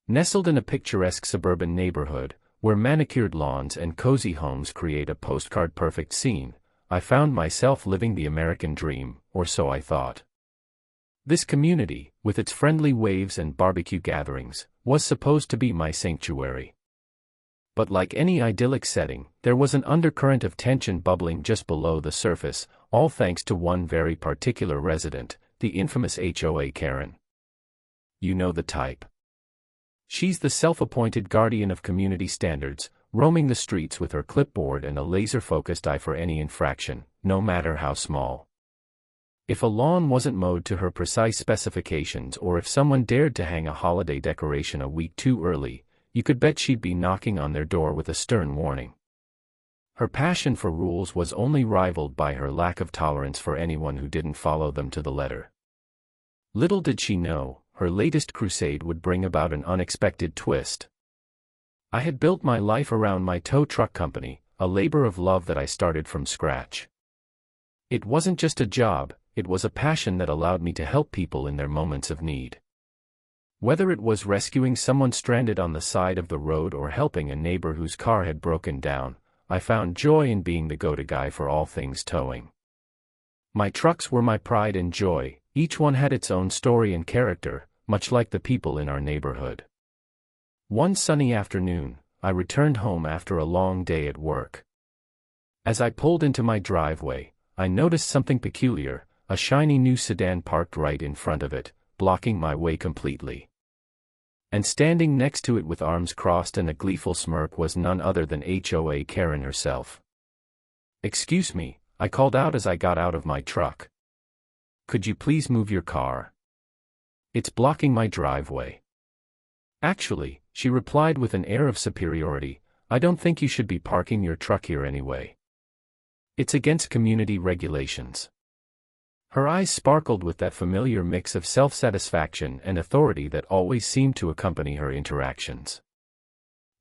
Nestled in a picturesque suburban neighborhood, where manicured lawns and cozy homes create a postcard-perfect scene, I found myself living the American dream, or so I thought. This community, with its friendly waves and barbecue gatherings, was supposed to be my sanctuary. But like any idyllic setting, there was an undercurrent of tension bubbling just below the surface, all thanks to one very particular resident, the infamous HOA Karen. You know the type. She's the self-appointed guardian of community standards, roaming the streets with her clipboard and a laser-focused eye for any infraction, no matter how small. If a lawn wasn't mowed to her precise specifications or if someone dared to hang a holiday decoration a week too early, you could bet she'd be knocking on their door with a stern warning. Her passion for rules was only rivaled by her lack of tolerance for anyone who didn't follow them to the letter. Little did she know, her latest crusade would bring about an unexpected twist. I had built my life around my tow truck company, a labor of love that I started from scratch. It wasn't just a job, it was a passion that allowed me to help people in their moments of need. Whether it was rescuing someone stranded on the side of the road or helping a neighbor whose car had broken down, I found joy in being the go-to guy for all things towing. My trucks were my pride and joy, each one had its own story and character, much like the people in our neighborhood. One sunny afternoon, I returned home after a long day at work. As I pulled into my driveway, I noticed something peculiar, a shiny new sedan parked right in front of it, blocking my way completely. And standing next to it with arms crossed and a gleeful smirk was none other than HOA Karen herself. "Excuse me," I called out as I got out of my truck. "Could you please move your car? It's blocking my driveway." "Actually," she replied with an air of superiority, "I don't think you should be parking your truck here anyway. It's against community regulations." Her eyes sparkled with that familiar mix of self-satisfaction and authority that always seemed to accompany her interactions.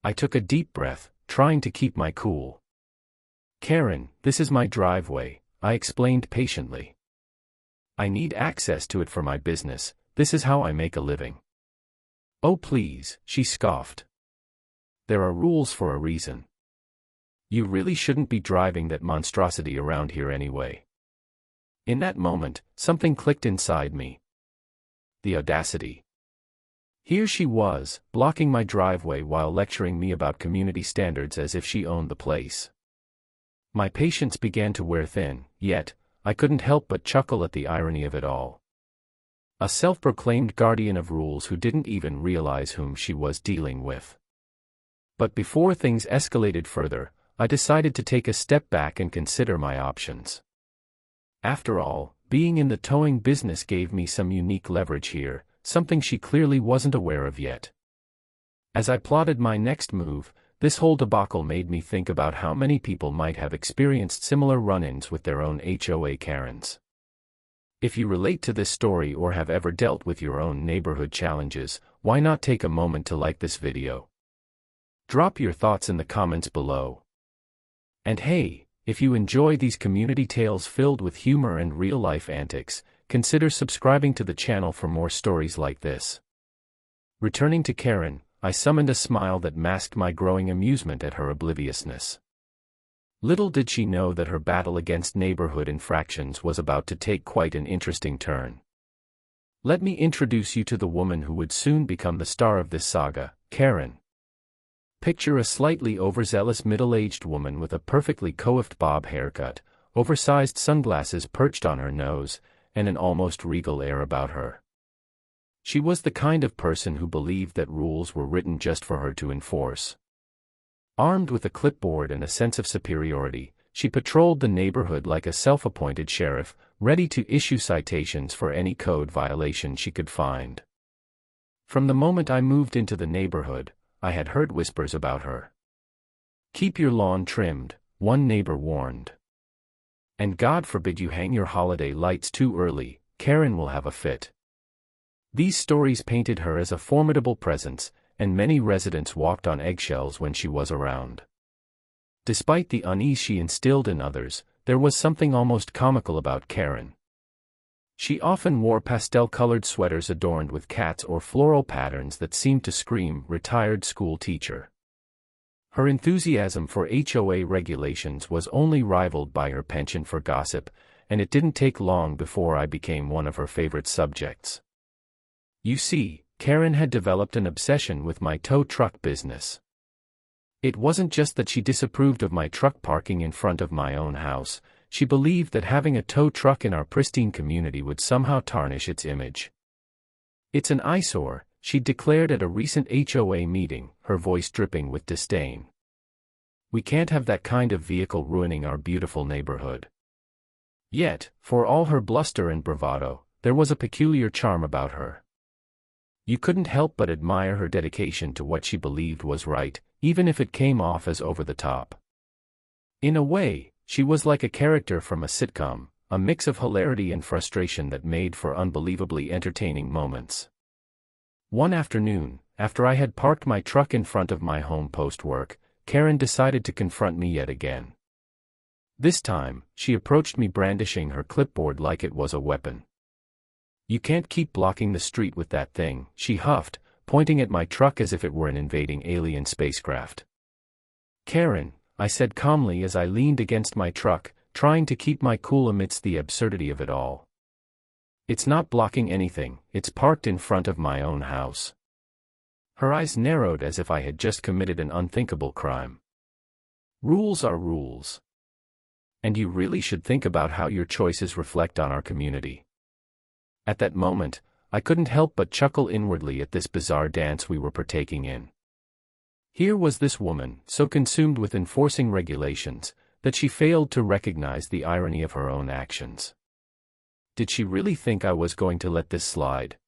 I took a deep breath, trying to keep my cool. "Karen, this is my driveway," I explained patiently. "I need access to it for my business, this is how I make a living." "Oh please," she scoffed. "There are rules for a reason. You really shouldn't be driving that monstrosity around here anyway." In that moment, something clicked inside me. The audacity. Here she was, blocking my driveway while lecturing me about community standards as if she owned the place. My patience began to wear thin, yet, I couldn't help but chuckle at the irony of it all. A self-proclaimed guardian of rules who didn't even realize whom she was dealing with. But before things escalated further, I decided to take a step back and consider my options. After all, being in the towing business gave me some unique leverage here, something she clearly wasn't aware of yet. As I plotted my next move, this whole debacle made me think about how many people might have experienced similar run-ins with their own HOA Karens. If you relate to this story or have ever dealt with your own neighborhood challenges, why not take a moment to like this video? Drop your thoughts in the comments below. And hey, if you enjoy these community tales filled with humor and real-life antics, consider subscribing to the channel for more stories like this. Returning to Karen, I summoned a smile that masked my growing amusement at her obliviousness. Little did she know that her battle against neighborhood infractions was about to take quite an interesting turn. Let me introduce you to the woman who would soon become the star of this saga, Karen. Picture a slightly overzealous middle-aged woman with a perfectly coiffed bob haircut, oversized sunglasses perched on her nose, and an almost regal air about her. She was the kind of person who believed that rules were written just for her to enforce. Armed with a clipboard and a sense of superiority, she patrolled the neighborhood like a self-appointed sheriff, ready to issue citations for any code violation she could find. From the moment I moved into the neighborhood, I had heard whispers about her. "Keep your lawn trimmed," one neighbor warned. "And God forbid you hang your holiday lights too early, Karen will have a fit." These stories painted her as a formidable presence, and many residents walked on eggshells when she was around. Despite the unease she instilled in others, there was something almost comical about Karen. She often wore pastel-colored sweaters adorned with cats or floral patterns that seemed to scream retired school teacher. Her enthusiasm for HOA regulations was only rivaled by her penchant for gossip, and it didn't take long before I became one of her favorite subjects. You see, Karen had developed an obsession with my tow truck business. It wasn't just that she disapproved of my truck parking in front of my own house, she believed that having a tow truck in our pristine community would somehow tarnish its image. "It's an eyesore," she declared at a recent HOA meeting, her voice dripping with disdain. "We can't have that kind of vehicle ruining our beautiful neighborhood." Yet, for all her bluster and bravado, there was a peculiar charm about her. You couldn't help but admire her dedication to what she believed was right, even if it came off as over the top. In a way, she was like a character from a sitcom, a mix of hilarity and frustration that made for unbelievably entertaining moments. One afternoon, after I had parked my truck in front of my home post-work, Karen decided to confront me yet again. This time, she approached me brandishing her clipboard like it was a weapon. "You can't keep blocking the street with that thing," she huffed, pointing at my truck as if it were an invading alien spacecraft. "Karen," I said calmly as I leaned against my truck, trying to keep my cool amidst the absurdity of it all. "It's not blocking anything, it's parked in front of my own house." Her eyes narrowed as if I had just committed an unthinkable crime. "Rules are rules. And you really should think about how your choices reflect on our community." At that moment, I couldn't help but chuckle inwardly at this bizarre dance we were partaking in. Here was this woman, so consumed with enforcing regulations, that she failed to recognize the irony of her own actions. Did she really think I was going to let this slide?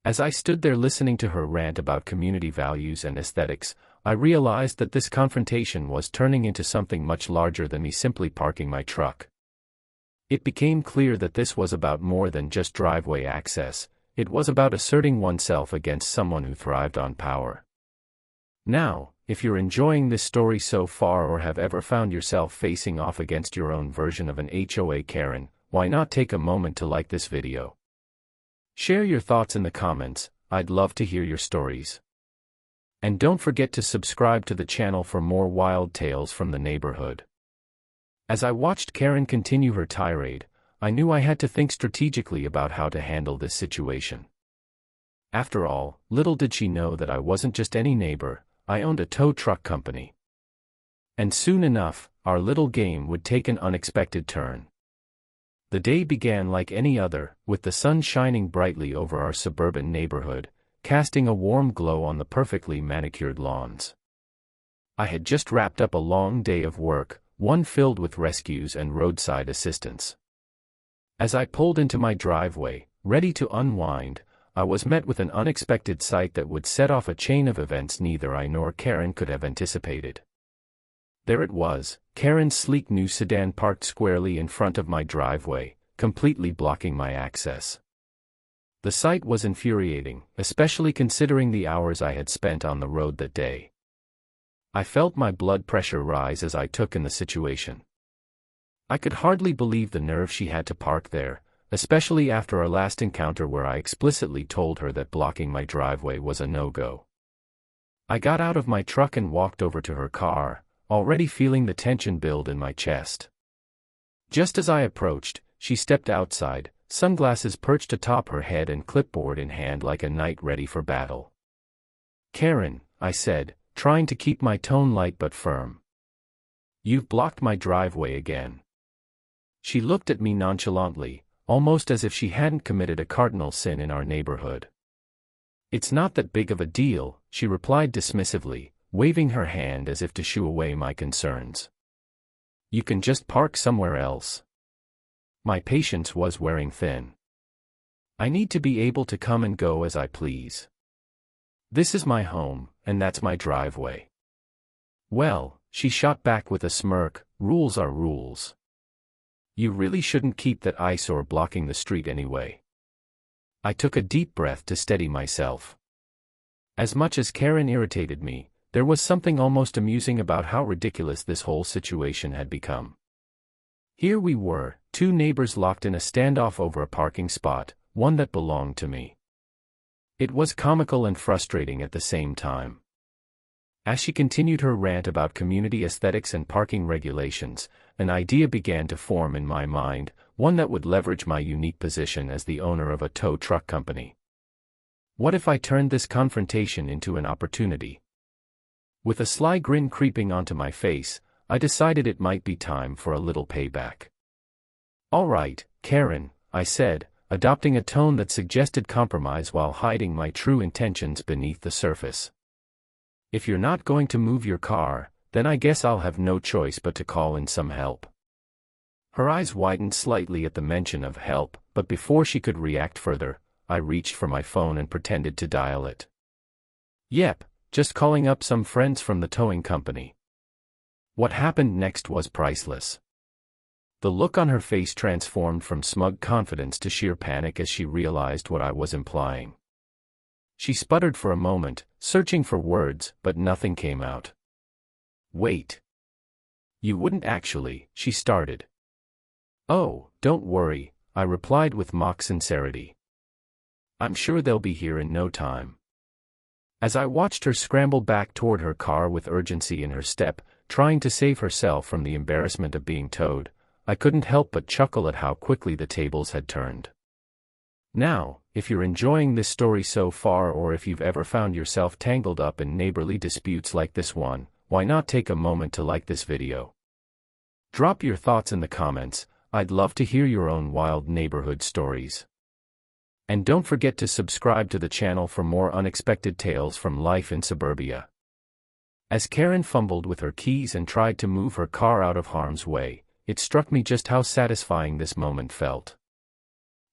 As I stood there listening to her rant about community values and aesthetics, I realized that this confrontation was turning into something much larger than me simply parking my truck. It became clear that this was about more than just driveway access, it was about asserting oneself against someone who thrived on power. Now, if you're enjoying this story so far or have ever found yourself facing off against your own version of an HOA Karen, why not take a moment to like this video? Share your thoughts in the comments, I'd love to hear your stories. And don't forget to subscribe to the channel for more wild tales from the neighborhood. As I watched Karen continue her tirade, I knew I had to think strategically about how to handle this situation. After all, little did she know that I wasn't just any neighbor, I owned a tow truck company. And soon enough, our little game would take an unexpected turn. The day began like any other, with the sun shining brightly over our suburban neighborhood, casting a warm glow on the perfectly manicured lawns. I had just wrapped up a long day of work, one filled with rescues and roadside assistance. As I pulled into my driveway, ready to unwind, I was met with an unexpected sight that would set off a chain of events neither I nor Karen could have anticipated. There it was, Karen's sleek new sedan parked squarely in front of my driveway, completely blocking my access. The sight was infuriating, especially considering the hours I had spent on the road that day. I felt my blood pressure rise as I took in the situation. I could hardly believe the nerve she had to park there, especially after our last encounter where I explicitly told her that blocking my driveway was a no-go. I got out of my truck and walked over to her car, already feeling the tension build in my chest. Just as I approached, she stepped outside, sunglasses perched atop her head and clipboard in hand like a knight ready for battle. "Karen," I said, trying to keep my tone light but firm. "You've blocked my driveway again." She looked at me nonchalantly, almost as if she hadn't committed a cardinal sin in our neighborhood. "It's not that big of a deal," she replied dismissively, waving her hand as if to shoo away my concerns. "You can just park somewhere else." My patience was wearing thin. I need to be able to come and go as I please. This is my home, and that's my driveway. "Well," she shot back with a smirk, "rules are rules. You really shouldn't keep that eyesore blocking the street anyway." I took a deep breath to steady myself. As much as Karen irritated me, there was something almost amusing about how ridiculous this whole situation had become. Here we were, two neighbors locked in a standoff over a parking spot, one that belonged to me. It was comical and frustrating at the same time. As she continued her rant about community aesthetics and parking regulations, an idea began to form in my mind, one that would leverage my unique position as the owner of a tow truck company. What if I turned this confrontation into an opportunity? With a sly grin creeping onto my face, I decided it might be time for a little payback. "All right, Karen," I said, adopting a tone that suggested compromise while hiding my true intentions beneath the surface. "If you're not going to move your car, then I guess I'll have no choice but to call in some help." Her eyes widened slightly at the mention of help, but before she could react further, I reached for my phone and pretended to dial it. "Yep, just calling up some friends from the towing company." What happened next was priceless. The look on her face transformed from smug confidence to sheer panic as she realized what I was implying. She sputtered for a moment, searching for words, but nothing came out. "Wait. You wouldn't actually," she started. "Oh, don't worry," I replied with mock sincerity. "I'm sure they'll be here in no time." As I watched her scramble back toward her car with urgency in her step, trying to save herself from the embarrassment of being towed, I couldn't help but chuckle at how quickly the tables had turned. Now, if you're enjoying this story so far, or if you've ever found yourself tangled up in neighborly disputes like this one, why not take a moment to like this video? Drop your thoughts in the comments. I'd love to hear your own wild neighborhood stories. And don't forget to subscribe to the channel for more unexpected tales from life in suburbia. As Karen fumbled with her keys and tried to move her car out of harm's way, it struck me just how satisfying this moment felt.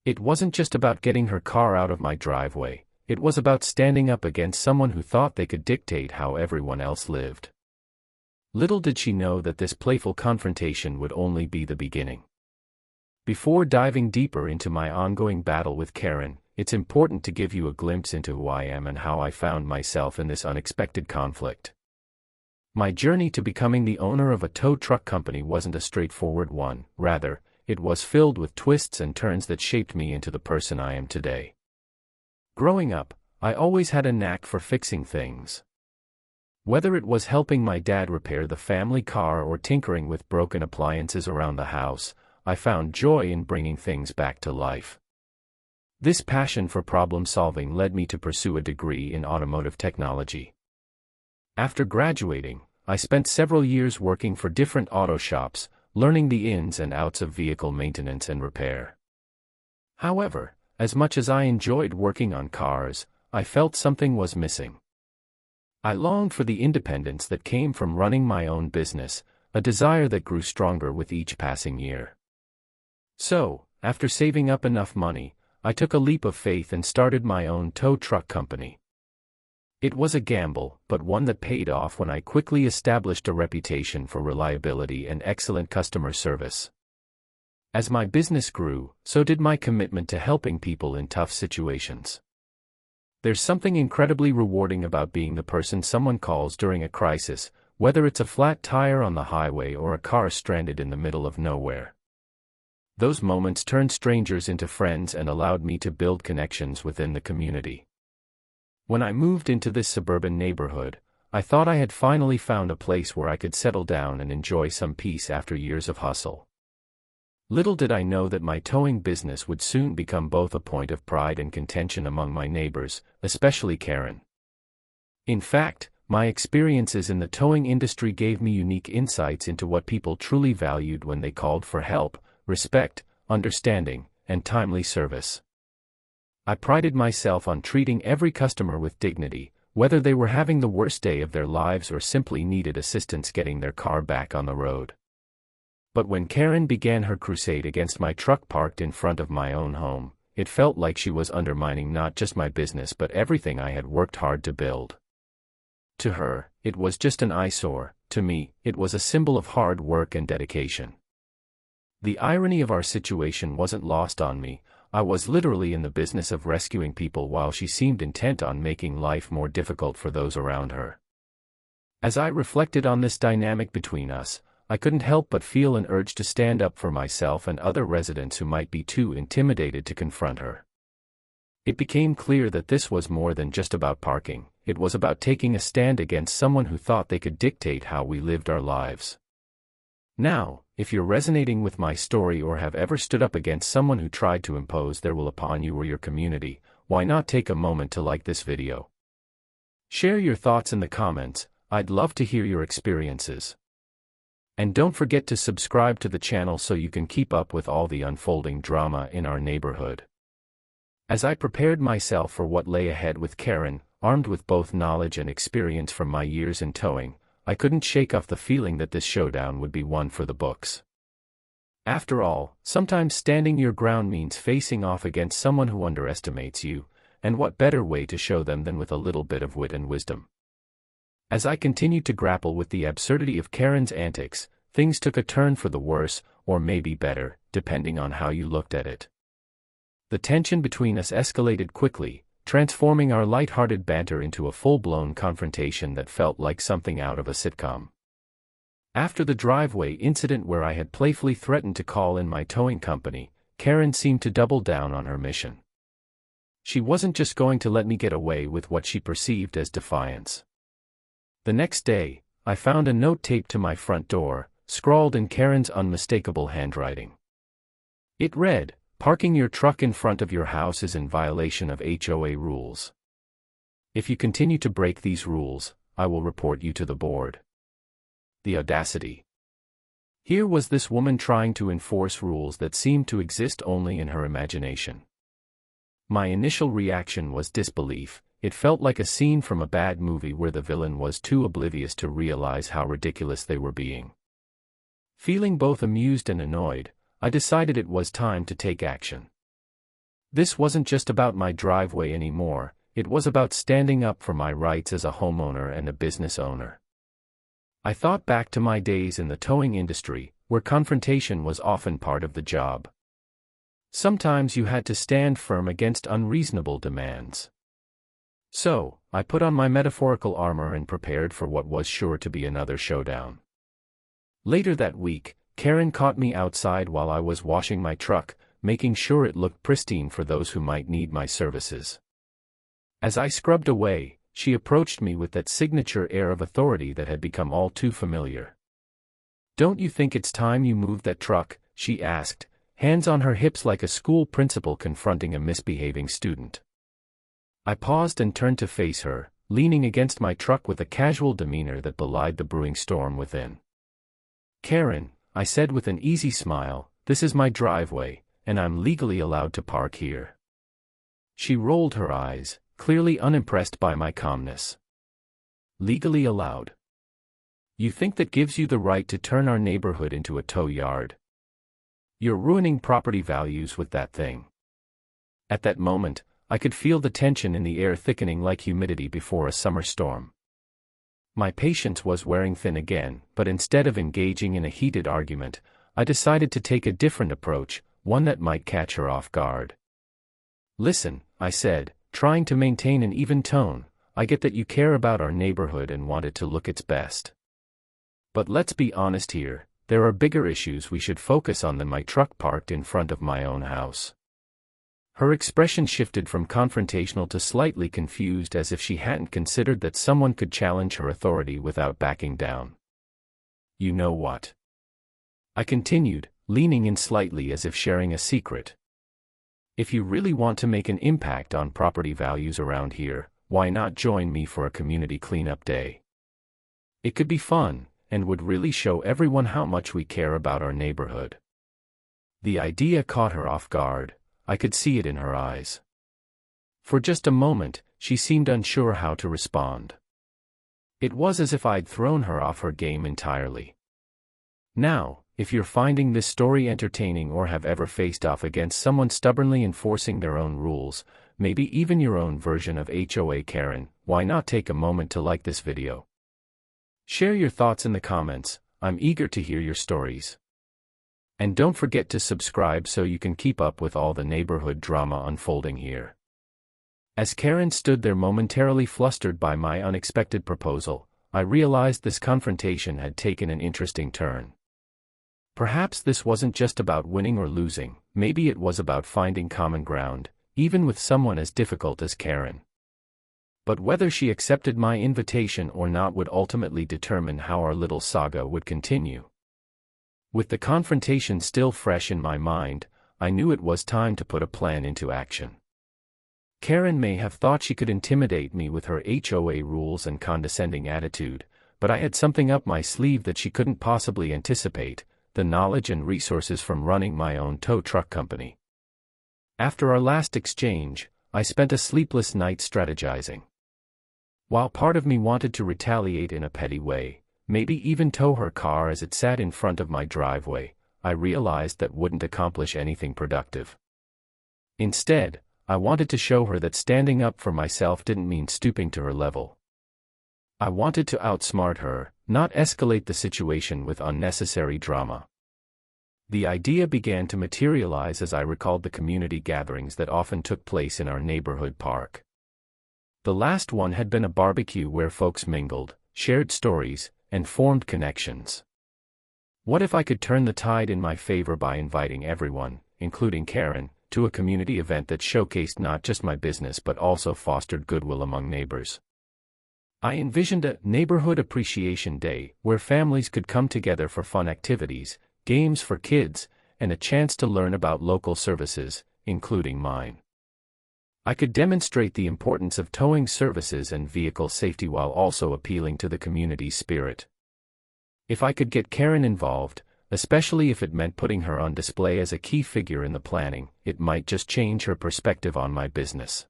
It wasn't just about getting her car out of my driveway, it was about standing up against someone who thought they could dictate how everyone else lived. Little did she know that this playful confrontation would only be the beginning. Before diving deeper into my ongoing battle with Karen, it's important to give you a glimpse into who I am and how I found myself in this unexpected conflict. My journey to becoming the owner of a tow truck company wasn't a straightforward one, rather, it was filled with twists and turns that shaped me into the person I am today. Growing up, I always had a knack for fixing things. Whether it was helping my dad repair the family car or tinkering with broken appliances around the house, I found joy in bringing things back to life. This passion for problem-solving led me to pursue a degree in automotive technology. After graduating, I spent several years working for different auto shops, learning the ins and outs of vehicle maintenance and repair. However, as much as I enjoyed working on cars, I felt something was missing. I longed for the independence that came from running my own business, a desire that grew stronger with each passing year. So, after saving up enough money, I took a leap of faith and started my own tow truck company. It was a gamble, but one that paid off when I quickly established a reputation for reliability and excellent customer service. As my business grew, so did my commitment to helping people in tough situations. There's something incredibly rewarding about being the person someone calls during a crisis, whether it's a flat tire on the highway or a car stranded in the middle of nowhere. Those moments turned strangers into friends and allowed me to build connections within the community. When I moved into this suburban neighborhood, I thought I had finally found a place where I could settle down and enjoy some peace after years of hustle. Little did I know that my towing business would soon become both a point of pride and contention among my neighbors, especially Karen. In fact, my experiences in the towing industry gave me unique insights into what people truly valued when they called for help, respect, understanding, and timely service. I prided myself on treating every customer with dignity, whether they were having the worst day of their lives or simply needed assistance getting their car back on the road. But when Karen began her crusade against my truck parked in front of my own home, it felt like she was undermining not just my business but everything I had worked hard to build. To her, it was just an eyesore; to me, it was a symbol of hard work and dedication. The irony of our situation wasn't lost on me. I was literally in the business of rescuing people while she seemed intent on making life more difficult for those around her. As I reflected on this dynamic between us, I couldn't help but feel an urge to stand up for myself and other residents who might be too intimidated to confront her. It became clear that this was more than just about parking. It was about taking a stand against someone who thought they could dictate how we lived our lives. Now, if you're resonating with my story or have ever stood up against someone who tried to impose their will upon you or your community, why not take a moment to like this video? Share your thoughts in the comments. I'd love to hear your experiences. And don't forget to subscribe to the channel so you can keep up with all the unfolding drama in our neighborhood. As I prepared myself for what lay ahead with Karen, armed with both knowledge and experience from my years in towing, I couldn't shake off the feeling that this showdown would be one for the books. After all, sometimes standing your ground means facing off against someone who underestimates you, and what better way to show them than with a little bit of wit and wisdom? As I continued to grapple with the absurdity of Karen's antics, things took a turn for the worse, or maybe better, depending on how you looked at it. The tension between us escalated quickly, transforming our light-hearted banter into a full-blown confrontation that felt like something out of a sitcom. After the driveway incident where I had playfully threatened to call in my towing company, Karen seemed to double down on her mission. She wasn't just going to let me get away with what she perceived as defiance. The next day, I found a note taped to my front door, scrawled in Karen's unmistakable handwriting. It read, "Parking your truck in front of your house is in violation of HOA rules. If you continue to break these rules, I will report you to the board." The audacity. Here was this woman trying to enforce rules that seemed to exist only in her imagination. My initial reaction was disbelief. It felt like a scene from a bad movie where the villain was too oblivious to realize how ridiculous they were being. Feeling both amused and annoyed, I decided it was time to take action. This wasn't just about my driveway anymore, it was about standing up for my rights as a homeowner and a business owner. I thought back to my days in the towing industry, where confrontation was often part of the job. Sometimes you had to stand firm against unreasonable demands. So, I put on my metaphorical armor and prepared for what was sure to be another showdown. Later that week, Karen caught me outside while I was washing my truck, making sure it looked pristine for those who might need my services. As I scrubbed away, she approached me with that signature air of authority that had become all too familiar. "Don't you think it's time you moved that truck?" she asked, hands on her hips like a school principal confronting a misbehaving student. I paused and turned to face her, leaning against my truck with a casual demeanor that belied the brewing storm within. "Karen," I said with an easy smile, "this is my driveway, and I'm legally allowed to park here." She rolled her eyes, clearly unimpressed by my calmness. "Legally allowed? You think that gives you the right to turn our neighborhood into a tow yard? You're ruining property values with that thing." At that moment, I could feel the tension in the air thickening like humidity before a summer storm. My patience was wearing thin again, but instead of engaging in a heated argument, I decided to take a different approach, one that might catch her off guard. "Listen," I said, trying to maintain an even tone, "I get that you care about our neighborhood and want it to look its best. But let's be honest here, there are bigger issues we should focus on than my truck parked in front of my own house." Her expression shifted from confrontational to slightly confused, as if she hadn't considered that someone could challenge her authority without backing down. "You know what?" I continued, leaning in slightly as if sharing a secret. "If you really want to make an impact on property values around here, why not join me for a community cleanup day? It could be fun, and would really show everyone how much we care about our neighborhood." The idea caught her off guard. I could see it in her eyes. For just a moment, she seemed unsure how to respond. It was as if I'd thrown her off her game entirely. Now, if you're finding this story entertaining or have ever faced off against someone stubbornly enforcing their own rules, maybe even your own version of HOA Karen, why not take a moment to like this video? Share your thoughts in the comments. I'm eager to hear your stories. And don't forget to subscribe so you can keep up with all the neighborhood drama unfolding here. As Karen stood there momentarily flustered by my unexpected proposal, I realized this confrontation had taken an interesting turn. Perhaps this wasn't just about winning or losing, maybe it was about finding common ground, even with someone as difficult as Karen. But whether she accepted my invitation or not would ultimately determine how our little saga would continue. With the confrontation still fresh in my mind, I knew it was time to put a plan into action. Karen may have thought she could intimidate me with her HOA rules and condescending attitude, but I had something up my sleeve that she couldn't possibly anticipate: the knowledge and resources from running my own tow truck company. After our last exchange, I spent a sleepless night strategizing. While part of me wanted to retaliate in a petty way, maybe even tow her car as it sat in front of my driveway, I realized that wouldn't accomplish anything productive. Instead, I wanted to show her that standing up for myself didn't mean stooping to her level. I wanted to outsmart her, not escalate the situation with unnecessary drama. The idea began to materialize as I recalled the community gatherings that often took place in our neighborhood park. The last one had been a barbecue where folks mingled, shared stories, and formed connections. What if I could turn the tide in my favor by inviting everyone, including Karen, to a community event that showcased not just my business but also fostered goodwill among neighbors? I envisioned a neighborhood appreciation day where families could come together for fun activities, games for kids, and a chance to learn about local services, including mine. I could demonstrate the importance of towing services and vehicle safety while also appealing to the community's spirit. If I could get Karen involved, especially if it meant putting her on display as a key figure in the planning, it might just change her perspective on my business.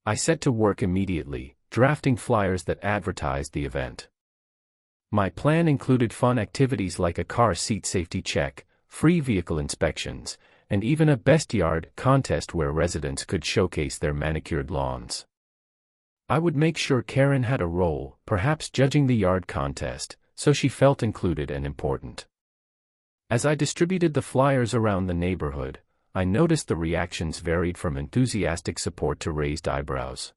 I set to work immediately, drafting flyers that advertised the event. My plan included fun activities like a car seat safety check, free vehicle inspections, and even a best yard contest where residents could showcase their manicured lawns. I would make sure Karen had a role, perhaps judging the yard contest, so she felt included and important. As I distributed the flyers around the neighborhood, I noticed the reactions varied from enthusiastic support to raised eyebrows.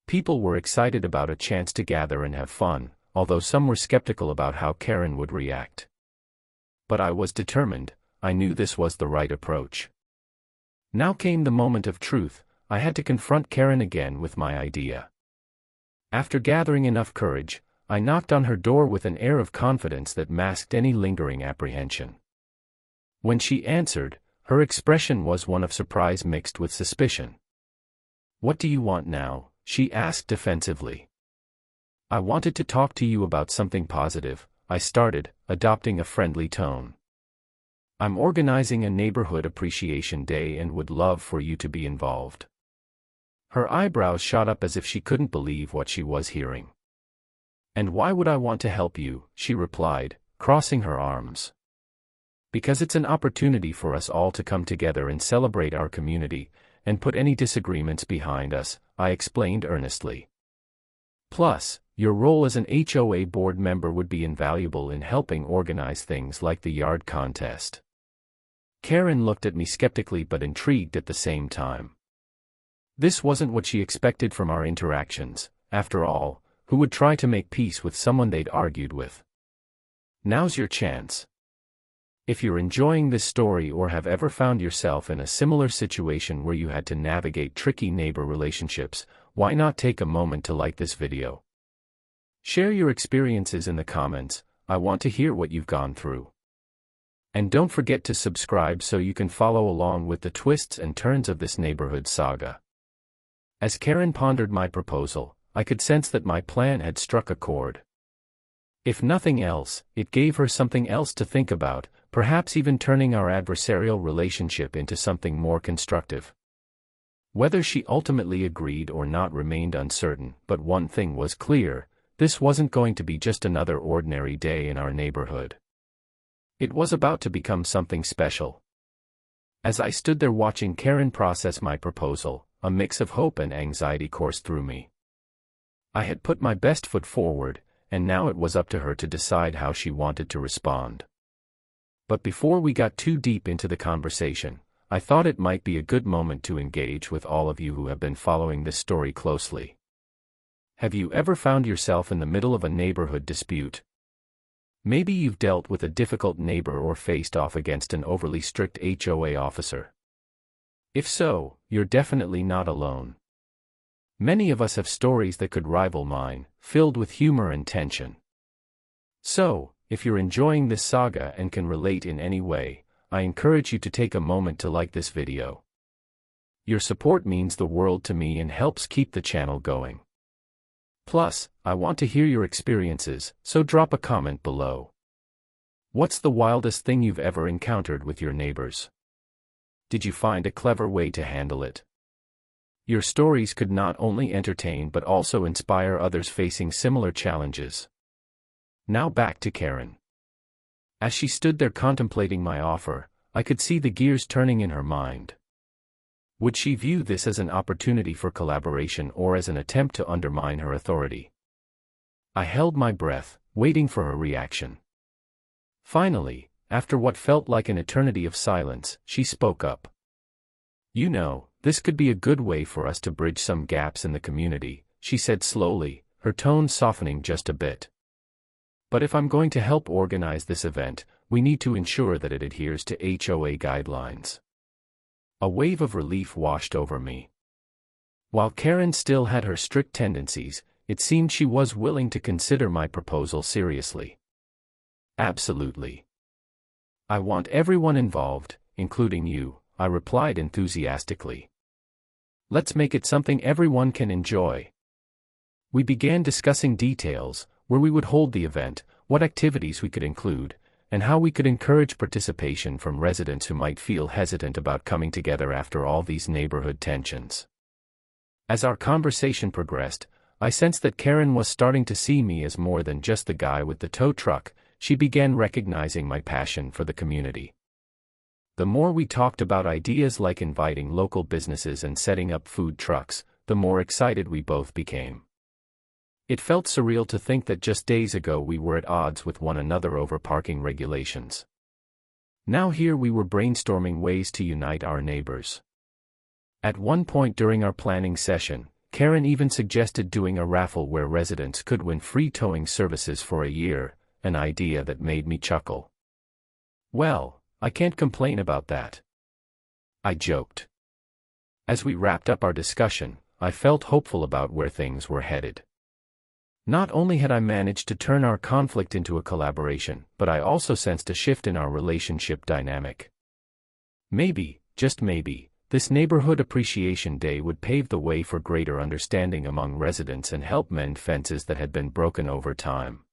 People were excited about a chance to gather and have fun, although some were skeptical about how Karen would react. But I was determined. I knew this was the right approach. Now came the moment of truth. I had to confront Karen again with my idea. After gathering enough courage, I knocked on her door with an air of confidence that masked any lingering apprehension. When she answered, her expression was one of surprise mixed with suspicion. "What do you want now?" she asked defensively. "I wanted to talk to you about something positive," I started, adopting a friendly tone. "I'm organizing a neighborhood appreciation day and would love for you to be involved." Her eyebrows shot up as if she couldn't believe what she was hearing. "And why would I want to help you?" she replied, crossing her arms. "Because it's an opportunity for us all to come together and celebrate our community, and put any disagreements behind us," I explained earnestly. "Plus, your role as an HOA board member would be invaluable in helping organize things like the yard contest." Karen looked at me skeptically but intrigued at the same time. This wasn't what she expected from our interactions. After all, who would try to make peace with someone they'd argued with? Now's your chance. If you're enjoying this story or have ever found yourself in a similar situation where you had to navigate tricky neighbor relationships, why not take a moment to like this video? Share your experiences in the comments. I want to hear what you've gone through. And don't forget to subscribe so you can follow along with the twists and turns of this neighborhood saga. As Karen pondered my proposal, I could sense that my plan had struck a chord. If nothing else, it gave her something else to think about, perhaps even turning our adversarial relationship into something more constructive. Whether she ultimately agreed or not remained uncertain, but one thing was clear: this wasn't going to be just another ordinary day in our neighborhood. It was about to become something special. As I stood there watching Karen process my proposal, a mix of hope and anxiety coursed through me. I had put my best foot forward, and now it was up to her to decide how she wanted to respond. But before we got too deep into the conversation, I thought it might be a good moment to engage with all of you who have been following this story closely. Have you ever found yourself in the middle of a neighborhood dispute? Maybe you've dealt with a difficult neighbor or faced off against an overly strict HOA officer. If so, you're definitely not alone. Many of us have stories that could rival mine, filled with humor and tension. So, if you're enjoying this saga and can relate in any way, I encourage you to take a moment to like this video. Your support means the world to me and helps keep the channel going. Plus, I want to hear your experiences, so drop a comment below. What's the wildest thing you've ever encountered with your neighbors? Did you find a clever way to handle it? Your stories could not only entertain but also inspire others facing similar challenges. Now back to Karen. As she stood there contemplating my offer, I could see the gears turning in her mind. Would she view this as an opportunity for collaboration or as an attempt to undermine her authority? I held my breath, waiting for her reaction. Finally, after what felt like an eternity of silence, she spoke up. "You know, this could be a good way for us to bridge some gaps in the community," she said slowly, her tone softening just a bit. "But if I'm going to help organize this event, we need to ensure that it adheres to HOA guidelines." A wave of relief washed over me. While Karen still had her strict tendencies, it seemed she was willing to consider my proposal seriously. "Absolutely. I want everyone involved, including you," I replied enthusiastically. "Let's make it something everyone can enjoy." We began discussing details, where we would hold the event, what activities we could include, and how we could encourage participation from residents who might feel hesitant about coming together after all these neighborhood tensions. As our conversation progressed, I sensed that Karen was starting to see me as more than just the guy with the tow truck. She began recognizing my passion for the community. The more we talked about ideas like inviting local businesses and setting up food trucks, the more excited we both became. It felt surreal to think that just days ago we were at odds with one another over parking regulations. Now here we were brainstorming ways to unite our neighbors. At one point during our planning session, Karen even suggested doing a raffle where residents could win free towing services for a year, an idea that made me chuckle. "Well, I can't complain about that," I joked. As we wrapped up our discussion, I felt hopeful about where things were headed. Not only had I managed to turn our conflict into a collaboration, but I also sensed a shift in our relationship dynamic. Maybe, just maybe, this Neighborhood Appreciation Day would pave the way for greater understanding among residents and help mend fences that had been broken over time.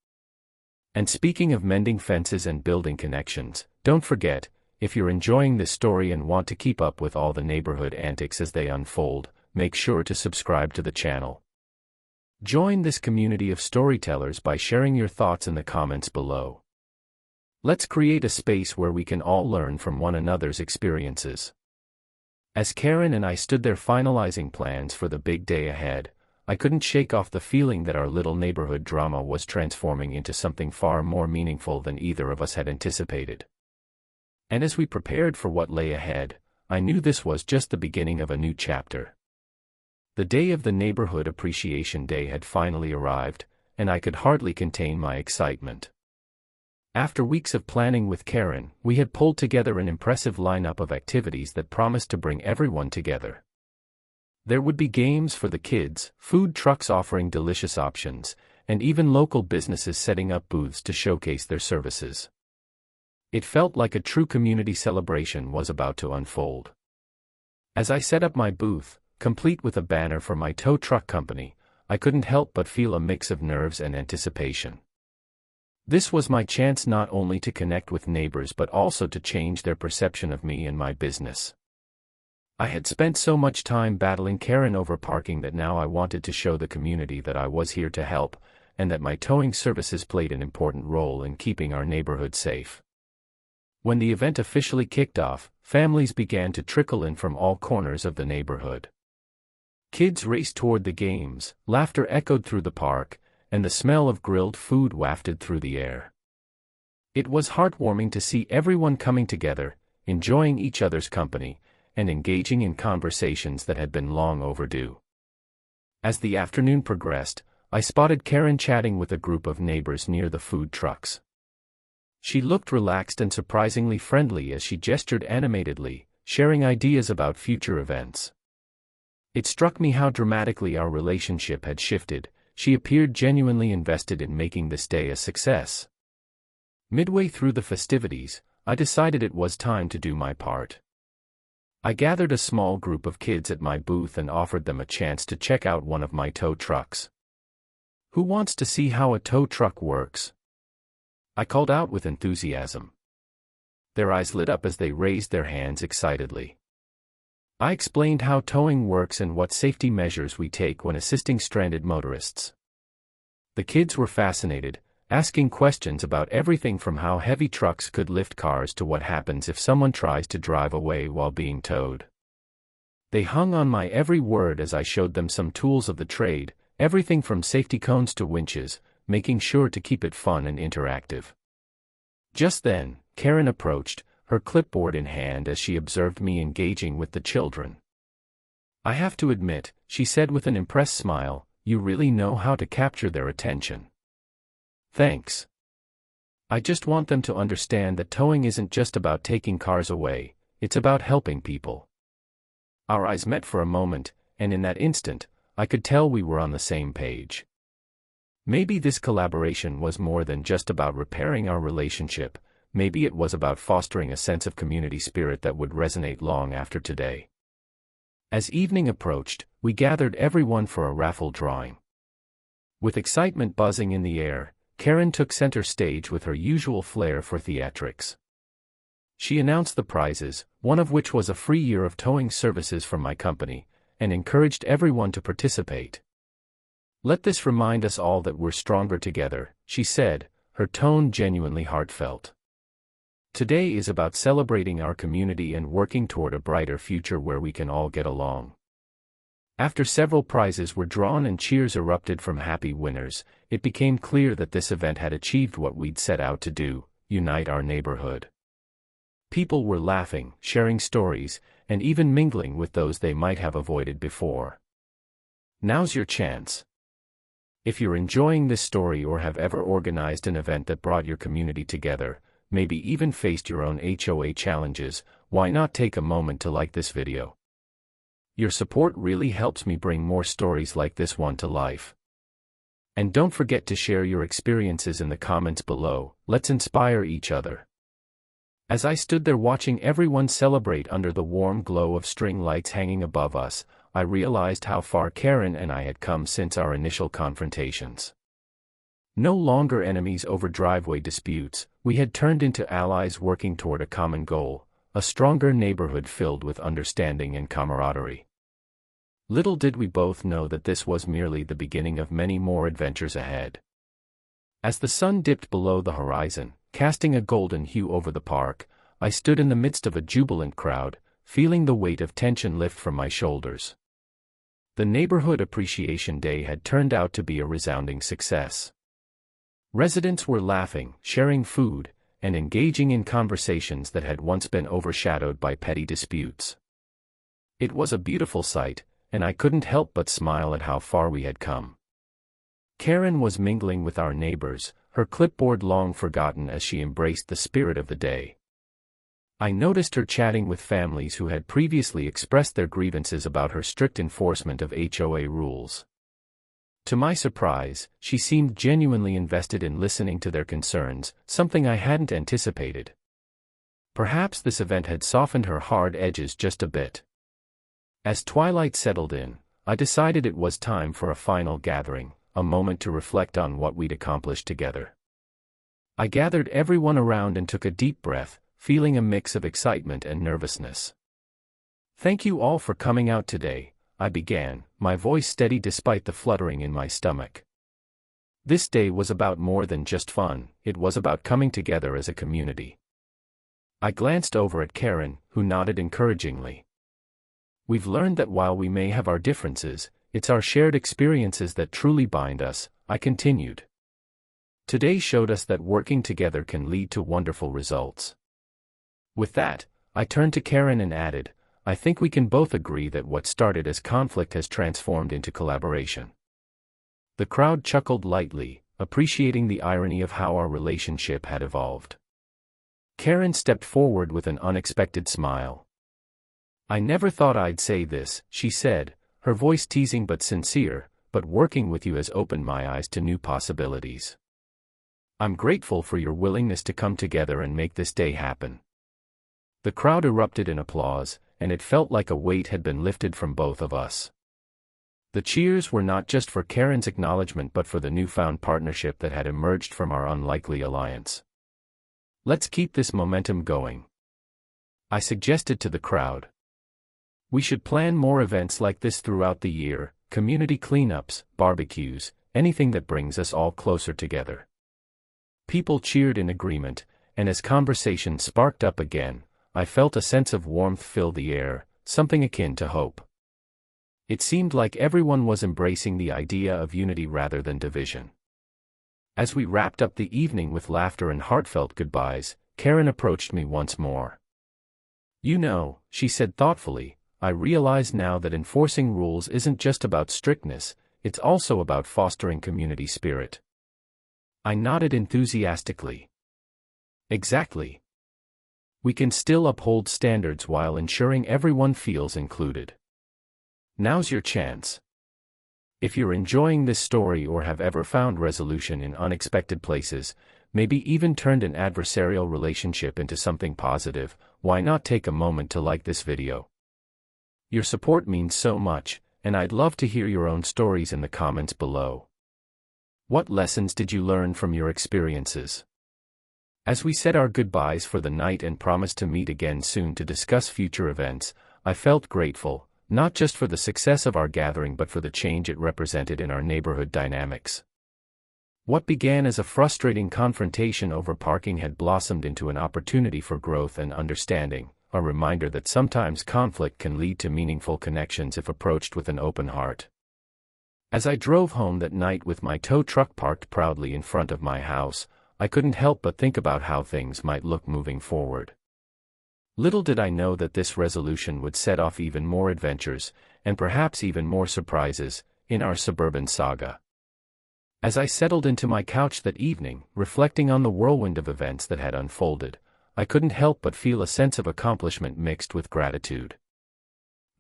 And speaking of mending fences and building connections, don't forget, if you're enjoying this story and want to keep up with all the neighborhood antics as they unfold, make sure to subscribe to the channel. Join this community of storytellers by sharing your thoughts in the comments below. Let's create a space where we can all learn from one another's experiences. As Karen and I stood there finalizing plans for the big day ahead, I couldn't shake off the feeling that our little neighborhood drama was transforming into something far more meaningful than either of us had anticipated. And as we prepared for what lay ahead, I knew this was just the beginning of a new chapter. The day of the Neighborhood Appreciation Day had finally arrived, and I could hardly contain my excitement. After weeks of planning with Karen, we had pulled together an impressive lineup of activities that promised to bring everyone together. There would be games for the kids, food trucks offering delicious options, and even local businesses setting up booths to showcase their services. It felt like a true community celebration was about to unfold. As I set up my booth, complete with a banner for my tow truck company, I couldn't help but feel a mix of nerves and anticipation. This was my chance not only to connect with neighbors but also to change their perception of me and my business. I had spent so much time battling Karen over parking that now I wanted to show the community that I was here to help, and that my towing services played an important role in keeping our neighborhood safe. When the event officially kicked off, families began to trickle in from all corners of the neighborhood. Kids raced toward the games, laughter echoed through the park, and the smell of grilled food wafted through the air. It was heartwarming to see everyone coming together, enjoying each other's company, and engaging in conversations that had been long overdue. As the afternoon progressed, I spotted Karen chatting with a group of neighbors near the food trucks. She looked relaxed and surprisingly friendly as she gestured animatedly, sharing ideas about future events. It struck me how dramatically our relationship had shifted. She appeared genuinely invested in making this day a success. Midway through the festivities, I decided it was time to do my part. I gathered a small group of kids at my booth and offered them a chance to check out one of my tow trucks. "Who wants to see how a tow truck works?" I called out with enthusiasm. Their eyes lit up as they raised their hands excitedly. I explained how towing works and what safety measures we take when assisting stranded motorists. The kids were fascinated, asking questions about everything from how heavy trucks could lift cars to what happens if someone tries to drive away while being towed. They hung on my every word as I showed them some tools of the trade, everything from safety cones to winches, making sure to keep it fun and interactive. Just then, Karen approached, her clipboard in hand as she observed me engaging with the children. "I have to admit," she said with an impressed smile, "you really know how to capture their attention." "Thanks. I just want them to understand that towing isn't just about taking cars away, it's about helping people." Our eyes met for a moment, and in that instant, I could tell we were on the same page. Maybe this collaboration was more than just about repairing our relationship. Maybe it was about fostering a sense of community spirit that would resonate long after today. As evening approached, we gathered everyone for a raffle drawing. With excitement buzzing in the air, Karen took center stage with her usual flair for theatrics. She announced the prizes, one of which was a free year of towing services from my company, and encouraged everyone to participate. "Let this remind us all that we're stronger together," she said, her tone genuinely heartfelt. "Today is about celebrating our community and working toward a brighter future where we can all get along." After several prizes were drawn and cheers erupted from happy winners, it became clear that this event had achieved what we'd set out to do: unite our neighborhood. People were laughing, sharing stories, and even mingling with those they might have avoided before. Now's your chance. If you're enjoying this story or have ever organized an event that brought your community together, maybe even faced your own HOA challenges, why not take a moment to like this video? Your support really helps me bring more stories like this one to life. And don't forget to share your experiences in the comments below. Let's inspire each other. As I stood there watching everyone celebrate under the warm glow of string lights hanging above us, I realized how far Karen and I had come since our initial confrontations. No longer enemies over driveway disputes, we had turned into allies working toward a common goal: a stronger neighborhood filled with understanding and camaraderie. Little did we both know that this was merely the beginning of many more adventures ahead. As the sun dipped below the horizon, casting a golden hue over the park, I stood in the midst of a jubilant crowd, feeling the weight of tension lift from my shoulders. The Neighborhood Appreciation Day had turned out to be a resounding success. Residents were laughing, sharing food, and engaging in conversations that had once been overshadowed by petty disputes. It was a beautiful sight, and I couldn't help but smile at how far we had come. Karen was mingling with our neighbors, her clipboard long forgotten as she embraced the spirit of the day. I noticed her chatting with families who had previously expressed their grievances about her strict enforcement of HOA rules. To my surprise, she seemed genuinely invested in listening to their concerns, something I hadn't anticipated. Perhaps this event had softened her hard edges just a bit. As twilight settled in, I decided it was time for a final gathering, a moment to reflect on what we'd accomplished together. I gathered everyone around and took a deep breath, feeling a mix of excitement and nervousness. "Thank you all for coming out today," I began, my voice steady despite the fluttering in my stomach. This day was about more than just fun, it was about coming together as a community. I glanced over at Karen, who nodded encouragingly. "We've learned that while we may have our differences, it's our shared experiences that truly bind us," I continued. "Today showed us that working together can lead to wonderful results." With that, I turned to Karen and added, "I think we can both agree that what started as conflict has transformed into collaboration." The crowd chuckled lightly, appreciating the irony of how our relationship had evolved. Karen stepped forward with an unexpected smile. "I never thought I'd say this," she said, her voice teasing but sincere, "but working with you has opened my eyes to new possibilities. I'm grateful for your willingness to come together and make this day happen." The crowd erupted in applause, and it felt like a weight had been lifted from both of us. The cheers were not just for Karen's acknowledgement but for the newfound partnership that had emerged from our unlikely alliance. "Let's keep this momentum going," I suggested to the crowd. "We should plan more events like this throughout the year, community cleanups, barbecues, anything that brings us all closer together." People cheered in agreement, and as conversation sparked up again, I felt a sense of warmth fill the air, something akin to hope. It seemed like everyone was embracing the idea of unity rather than division. As we wrapped up the evening with laughter and heartfelt goodbyes, Karen approached me once more. "You know," she said thoughtfully, "I realize now that enforcing rules isn't just about strictness, it's also about fostering community spirit." I nodded enthusiastically. "Exactly. We can still uphold standards while ensuring everyone feels included. Now's your chance. If you're enjoying this story or have ever found resolution in unexpected places, maybe even turned an adversarial relationship into something positive, why not take a moment to like this video? Your support means so much, and I'd love to hear your own stories in the comments below. What lessons did you learn from your experiences? As we said our goodbyes for the night and promised to meet again soon to discuss future events, I felt grateful, not just for the success of our gathering but for the change it represented in our neighborhood dynamics. What began as a frustrating confrontation over parking had blossomed into an opportunity for growth and understanding, a reminder that sometimes conflict can lead to meaningful connections if approached with an open heart. As I drove home that night with my tow truck parked proudly in front of my house, I couldn't help but think about how things might look moving forward. Little did I know that this resolution would set off even more adventures, and perhaps even more surprises, in our suburban saga. As I settled into my couch that evening, reflecting on the whirlwind of events that had unfolded, I couldn't help but feel a sense of accomplishment mixed with gratitude.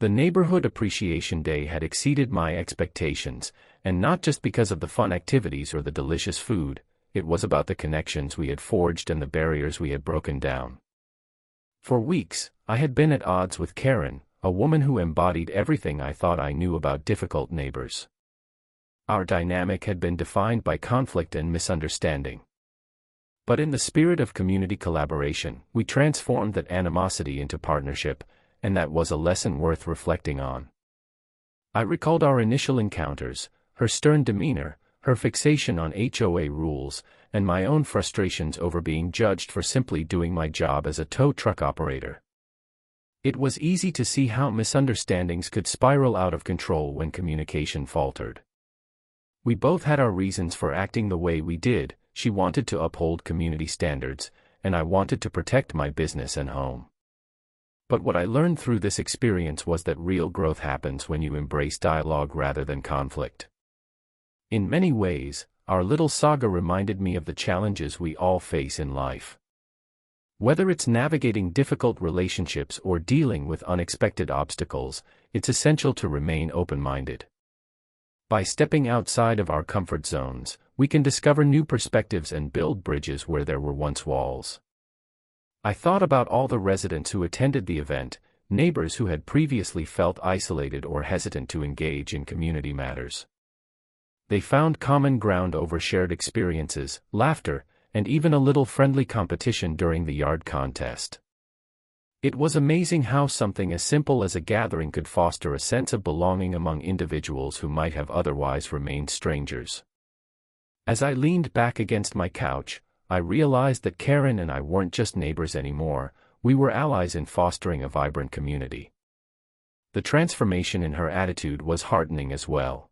The Neighborhood Appreciation Day had exceeded my expectations, and not just because of the fun activities or the delicious food, it was about the connections we had forged and the barriers we had broken down. For weeks, I had been at odds with Karen, a woman who embodied everything I thought I knew about difficult neighbors. Our dynamic had been defined by conflict and misunderstanding. But in the spirit of community collaboration, we transformed that animosity into partnership, and that was a lesson worth reflecting on. I recalled our initial encounters, her stern demeanor, her fixation on HOA rules, and my own frustrations over being judged for simply doing my job as a tow truck operator. It was easy to see how misunderstandings could spiral out of control when communication faltered. We both had our reasons for acting the way we did. She wanted to uphold community standards, and I wanted to protect my business and home. But what I learned through this experience was that real growth happens when you embrace dialogue rather than conflict. In many ways, our little saga reminded me of the challenges we all face in life. Whether it's navigating difficult relationships or dealing with unexpected obstacles, it's essential to remain open-minded. By stepping outside of our comfort zones, we can discover new perspectives and build bridges where there were once walls. I thought about all the residents who attended the event, neighbors who had previously felt isolated or hesitant to engage in community matters. They found common ground over shared experiences, laughter, and even a little friendly competition during the yard contest. It was amazing how something as simple as a gathering could foster a sense of belonging among individuals who might have otherwise remained strangers. As I leaned back against my couch, I realized that Karen and I weren't just neighbors anymore, we were allies in fostering a vibrant community. The transformation in her attitude was heartening as well.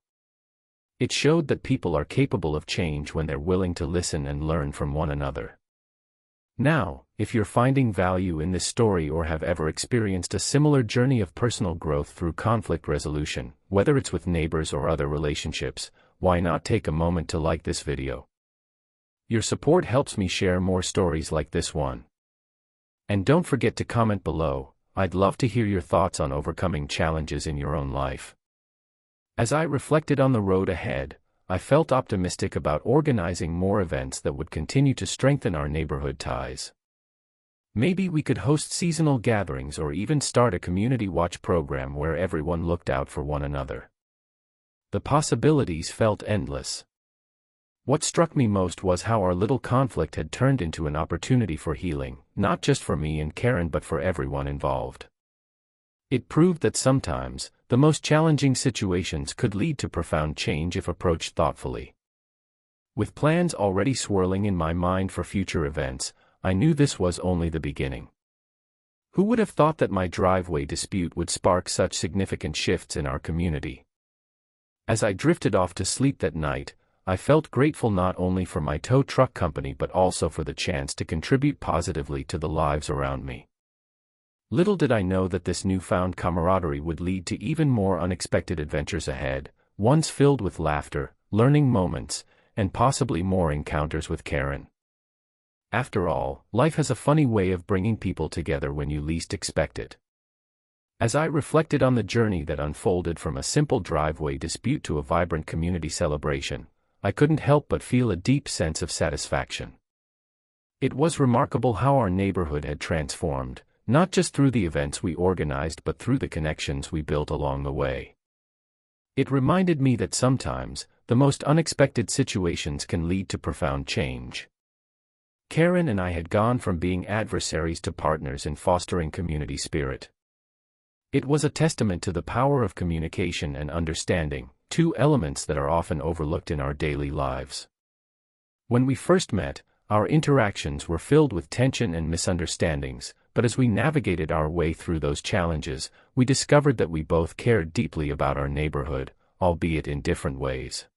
It showed that people are capable of change when they're willing to listen and learn from one another. Now, if you're finding value in this story or have ever experienced a similar journey of personal growth through conflict resolution, whether it's with neighbors or other relationships, why not take a moment to like this video? Your support helps me share more stories like this one. And don't forget to comment below. I'd love to hear your thoughts on overcoming challenges in your own life. As I reflected on the road ahead, I felt optimistic about organizing more events that would continue to strengthen our neighborhood ties. Maybe we could host seasonal gatherings or even start a community watch program where everyone looked out for one another. The possibilities felt endless. What struck me most was how our little conflict had turned into an opportunity for healing, not just for me and Karen but for everyone involved. It proved that sometimes, the most challenging situations could lead to profound change if approached thoughtfully. With plans already swirling in my mind for future events, I knew this was only the beginning. Who would have thought that my driveway dispute would spark such significant shifts in our community? As I drifted off to sleep that night, I felt grateful not only for my tow truck company but also for the chance to contribute positively to the lives around me. Little did I know that this newfound camaraderie would lead to even more unexpected adventures ahead, ones filled with laughter, learning moments, and possibly more encounters with Karen. After all, life has a funny way of bringing people together when you least expect it. As I reflected on the journey that unfolded from a simple driveway dispute to a vibrant community celebration, I couldn't help but feel a deep sense of satisfaction. It was remarkable how our neighborhood had transformed, not just through the events we organized but through the connections we built along the way. It reminded me that sometimes, the most unexpected situations can lead to profound change. Karen and I had gone from being adversaries to partners in fostering community spirit. It was a testament to the power of communication and understanding, two elements that are often overlooked in our daily lives. When we first met, our interactions were filled with tension and misunderstandings, but as we navigated our way through those challenges, we discovered that we both cared deeply about our neighborhood, albeit in different ways.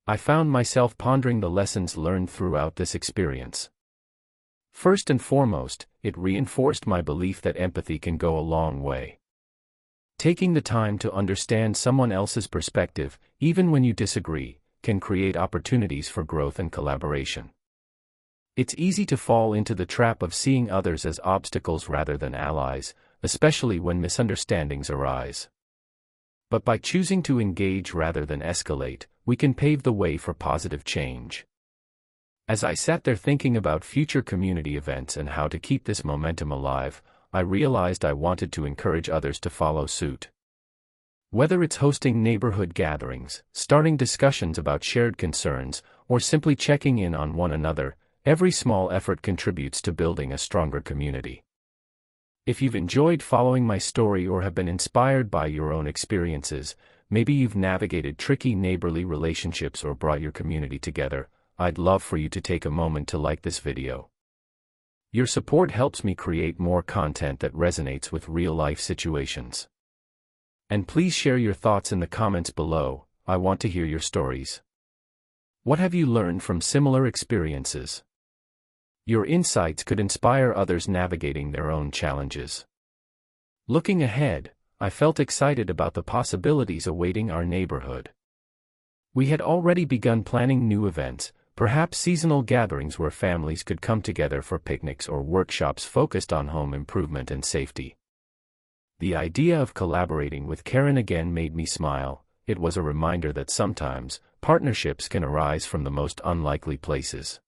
I found myself pondering the lessons learned throughout this experience. First and foremost, it reinforced my belief that empathy can go a long way. Taking the time to understand someone else's perspective, even when you disagree, can create opportunities for growth and collaboration. It's easy to fall into the trap of seeing others as obstacles rather than allies, especially when misunderstandings arise. But by choosing to engage rather than escalate, we can pave the way for positive change. As I sat there thinking about future community events and how to keep this momentum alive, I realized I wanted to encourage others to follow suit. Whether it's hosting neighborhood gatherings, starting discussions about shared concerns, or simply checking in on one another, every small effort contributes to building a stronger community. If you've enjoyed following my story or have been inspired by your own experiences, maybe you've navigated tricky neighborly relationships or brought your community together, I'd love for you to take a moment to like this video. Your support helps me create more content that resonates with real-life situations. And please share your thoughts in the comments below. I want to hear your stories. What have you learned from similar experiences? Your insights could inspire others navigating their own challenges. Looking ahead, I felt excited about the possibilities awaiting our neighborhood. We had already begun planning new events, perhaps seasonal gatherings where families could come together for picnics or workshops focused on home improvement and safety. The idea of collaborating with Karen again made me smile. It was a reminder that sometimes, partnerships can arise from the most unlikely places.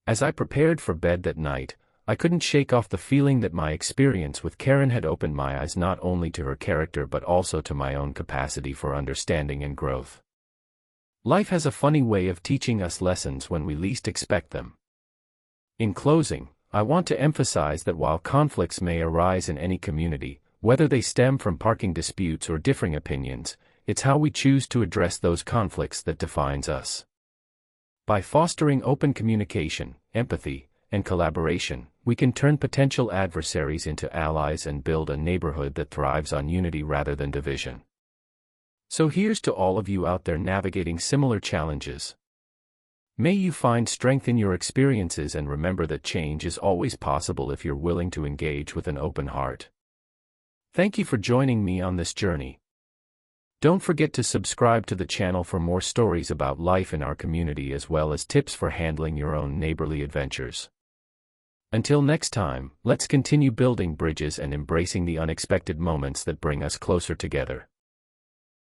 As I prepared for bed that night, I couldn't shake off the feeling that my experience with Karen had opened my eyes not only to her character but also to my own capacity for understanding and growth. Life has a funny way of teaching us lessons when we least expect them. In closing, I want to emphasize that while conflicts may arise in any community, whether they stem from parking disputes or differing opinions, it's how we choose to address those conflicts that defines us. By fostering open communication, empathy, and collaboration, we can turn potential adversaries into allies and build a neighborhood that thrives on unity rather than division. So here's to all of you out there navigating similar challenges. May you find strength in your experiences and remember that change is always possible if you're willing to engage with an open heart. Thank you for joining me on this journey. Don't forget to subscribe to the channel for more stories about life in our community as well as tips for handling your own neighborly adventures. Until next time, let's continue building bridges and embracing the unexpected moments that bring us closer together.